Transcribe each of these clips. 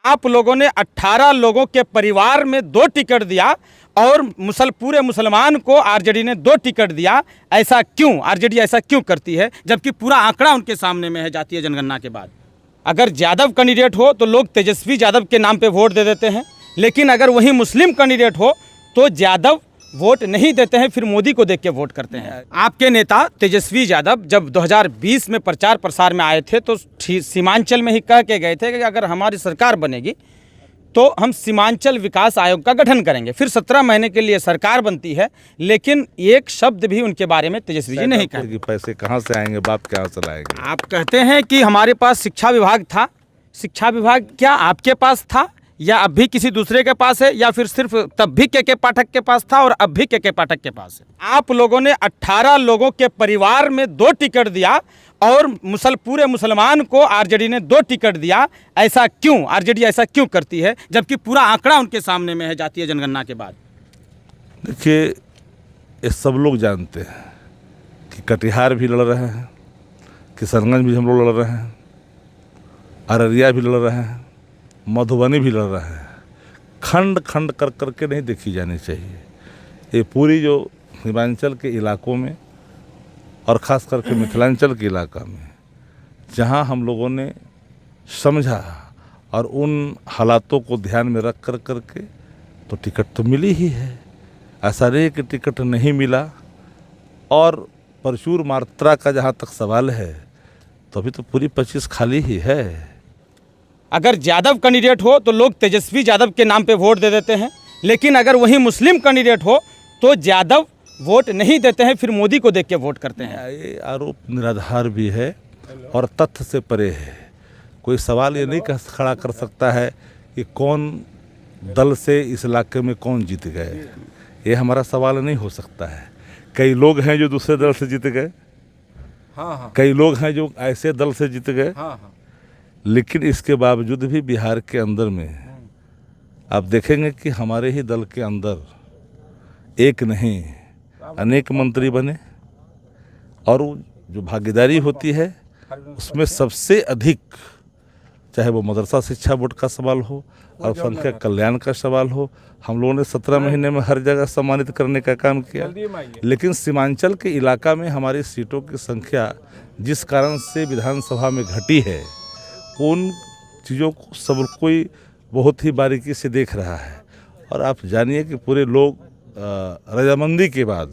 आप लोगों ने 18 लोगों के परिवार में 2 टिकट दिया और पूरे मुसलमान को आरजेडी ने 2 टिकट दिया। ऐसा क्यों? आरजेडी ऐसा क्यों करती है जबकि पूरा आंकड़ा उनके सामने में है जातीय जनगणना के बाद? अगर यादव कैंडिडेट हो तो लोग तेजस्वी यादव के नाम पे वोट दे देते हैं, लेकिन अगर वही मुस्लिम कैंडिडेट हो तो यादव वोट नहीं देते हैं, फिर मोदी को देख के वोट करते हैं। आपके नेता तेजस्वी यादव जब 2020 में प्रचार प्रसार में आए थे तो सीमांचल में ही कह के गए थे कि अगर हमारी सरकार बनेगी तो हम सीमांचल विकास आयोग का गठन करेंगे। फिर 17 महीने के लिए सरकार बनती है, लेकिन एक शब्द भी उनके बारे में तेजस्वी जी नहीं कहते। पैसे कहाँ से आएंगे, बाप कहाँ से लाएंगे? आप कहते हैं कि हमारे पास शिक्षा विभाग था। शिक्षा विभाग क्या आपके पास था या अब भी किसी दूसरे के पास है, या फिर सिर्फ तब भी के पाठक के पास था और अब भी के पाठक के पास है? आप लोगों ने 18 लोगों के परिवार में 2 टिकट दिया और पूरे मुसलमान को आरजेडी ने 2 टिकट दिया। ऐसा क्यों? आरजेडी ऐसा क्यों करती है जबकि पूरा आंकड़ा उनके सामने में है जातीय जनगणना के बाद? देखिए, ये सब लोग जानते हैं कि कटिहार भी लड़ रहे हैं, किशनगंज भी हम लोग लड़ रहे हैं, अररिया भी लड़ रहे हैं, मधुबनी भी लड़ रहे हैं। खंड खंड कर करके नहीं देखी जानी चाहिए। ये पूरी जो सीमांचल के इलाकों में और ख़ास करके मिथिलांचल के इलाका में जहाँ हम लोगों ने समझा और उन हालातों को ध्यान में रख कर करके तो टिकट तो मिली ही है। ऐसा नहीं कि टिकट नहीं मिला। और प्रचुर मात्रा का जहाँ तक सवाल है तो अभी तो पूरी 25 खाली ही है। अगर यादव कैंडिडेट हो तो लोग तेजस्वी यादव के नाम पे वोट दे देते हैं, लेकिन अगर वही मुस्लिम कैंडिडेट हो तो यादव वोट नहीं देते हैं, फिर मोदी को देख के वोट करते हैं। ये आरोप निराधार भी है और तथ्य से परे है। कोई सवाल ये नहीं खड़ा कर सकता है कि कौन दल से इस इलाके में कौन जीत गए। ये हमारा सवाल नहीं हो सकता है। कई लोग हैं जो दूसरे दल से जीत गए, कई लोग हैं जो ऐसे दल से जीत गए, लेकिन इसके बावजूद भी बिहार के अंदर में आप देखेंगे कि हमारे ही दल के अंदर एक नहीं अनेक मंत्री बने। और जो भागीदारी होती है उसमें सबसे अधिक, चाहे वो मदरसा शिक्षा बोर्ड का सवाल हो, अल्पसंख्यक कल्याण का सवाल हो, हम लोगों ने 17 महीने में हर जगह सम्मानित करने का काम किया। लेकिन सीमांचल के इलाका में हमारी सीटों की संख्या जिस कारण से विधानसभा में घटी है, उन चीज़ों को सब कोई बहुत ही बारीकी से देख रहा है। और आप जानिए कि पूरे लोग रजामंदी के बाद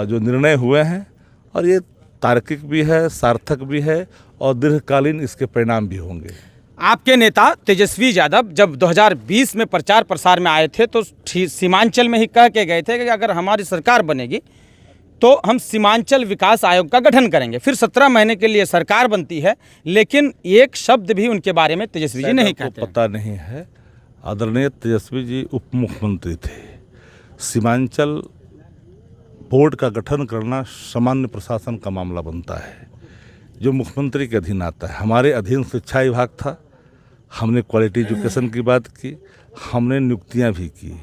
जो निर्णय हुए हैं, और ये तार्किक भी है, सार्थक भी है और दीर्घकालीन इसके परिणाम भी होंगे। आपके नेता तेजस्वी यादव जब 2020 में प्रचार प्रसार में आए थे तो सीमांचल में ही कह के गए थे कि अगर हमारी सरकार बनेगी तो हम सीमांचल विकास आयोग का गठन करेंगे। फिर 17 महीने के लिए सरकार बनती है, लेकिन एक शब्द भी उनके बारे में तेजस्वी जी नहीं कहते। पता नहीं है, आदरणीय तेजस्वी जी उप मुख्यमंत्री थे। सीमांचल बोर्ड का गठन करना सामान्य प्रशासन का मामला बनता है, जो मुख्यमंत्री के अधीन आता है। हमारे अधीन शिक्षा विभाग था, हमने क्वालिटी एजुकेशन की बात की, हमने नियुक्तियां भी की।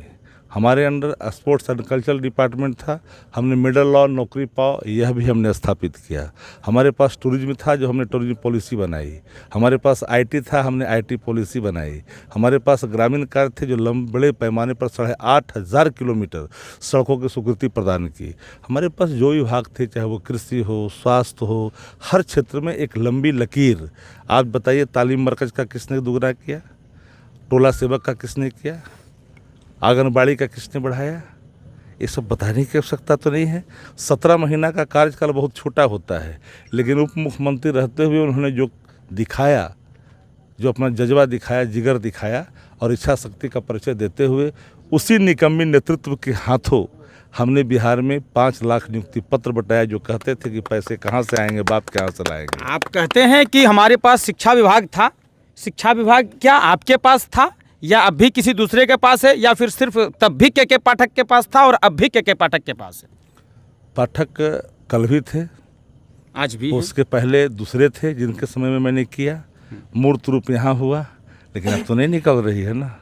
हमारे under sports and cultural department था, हमने मिडल लॉ नौकरी पाओ यह भी हमने स्थापित किया। हमारे पास टूरिज्म था, जो हमने टूरिज्म पॉलिसी बनाई। हमारे पास आईटी था, हमने आईटी पॉलिसी बनाई। हमारे पास ग्रामीण कार्य थे, जो बड़े पैमाने पर 8,500 किलोमीटर सड़कों की स्वीकृति प्रदान की। हमारे पास जो विभाग थे, चाहे वो कृषि हो, स्वास्थ्य हो, हर क्षेत्र में एक लंबी लकीर। आप बताइए, तालीम मरकज का किसने दोगुना किया? टोला सेवक का किसने किया? आंगनबाड़ी का किसने बढ़ाया? ये सब बताने की आवश्यकता तो नहीं है। 17 महीना का कार्यकाल बहुत छोटा होता है, लेकिन उप मुख्यमंत्री रहते हुए उन्होंने जो दिखाया, जो अपना जज्बा दिखाया, जिगर दिखाया और इच्छा शक्ति का परिचय देते हुए, उसी निकम्मी नेतृत्व के हाथों हमने बिहार में 5 लाख नियुक्ति पत्र बटाया। जो कहते थे कि पैसे कहाँ से आएंगे, बाप कहाँ से लाएंगे। आप कहते हैं कि हमारे पास शिक्षा विभाग था। शिक्षा विभाग क्या आपके पास था या अब भी किसी दूसरे के पास है, या फिर सिर्फ तब भी के पाठक के पास था और अब भी के पाठक के पास है? पाठक कल भी थे, आज भी उसके पहले दूसरे थे जिनके समय में मैंने किया। मूर्त रूप यहाँ हुआ, लेकिन अब तो नहीं निकल रही है ना,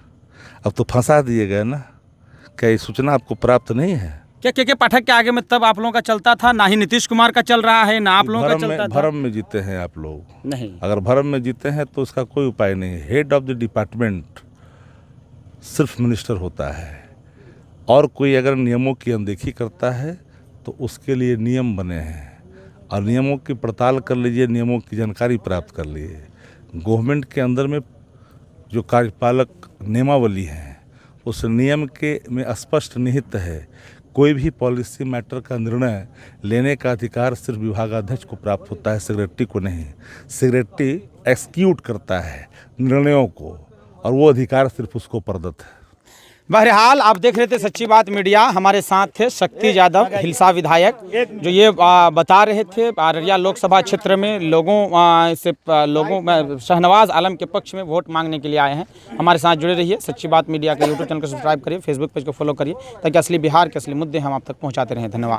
अब तो फंसा दिए गए ना। क्या ये सूचना आपको प्राप्त नहीं है? क्या के पाठक के आगे में तब आप लोगों का चलता था, ना ही नीतीश कुमार का चल रहा है, ना आप लोगों का चलता था? भरम में जीते हैं आप लोग। नहीं, अगर भरम में जीते हैं तो उसका कोई उपाय नहीं है। हेड ऑफ द डिपार्टमेंट सिर्फ मिनिस्टर होता है, और कोई अगर नियमों की अनदेखी करता है तो उसके लिए नियम बने हैं, और नियमों की पड़ताल कर लीजिए, नियमों की जानकारी प्राप्त कर लीजिए। गवर्नमेंट के अंदर में जो कार्यपालक नियमावली है उस नियम के में स्पष्ट निहित है, कोई भी पॉलिसी मैटर का निर्णय लेने का अधिकार सिर्फ विभागाध्यक्ष को प्राप्त होता है, सेक्रेटरी को नहीं। सेक्रेटरी एक्सिक्यूट करता है निर्णयों को, और वो अधिकार सिर्फ उसको प्रदत्त है। बहरहाल आप देख रहे थे सच्ची बात मीडिया, हमारे साथ थे शक्ति यादव, हिलसा विधायक, जो ये बता रहे थे अररिया लोकसभा क्षेत्र में लोगों में शहनवाज आलम के पक्ष में वोट मांगने के लिए आए हैं। हमारे साथ जुड़े रहिए, सच्ची बात मीडिया के यूट्यूब चैनल को सब्सक्राइब करिए, फेसबुक पेज को फॉलो करिए, ताकि असली बिहार के असली मुद्दे हम आप तक पहुँचाते रहें। धन्यवाद।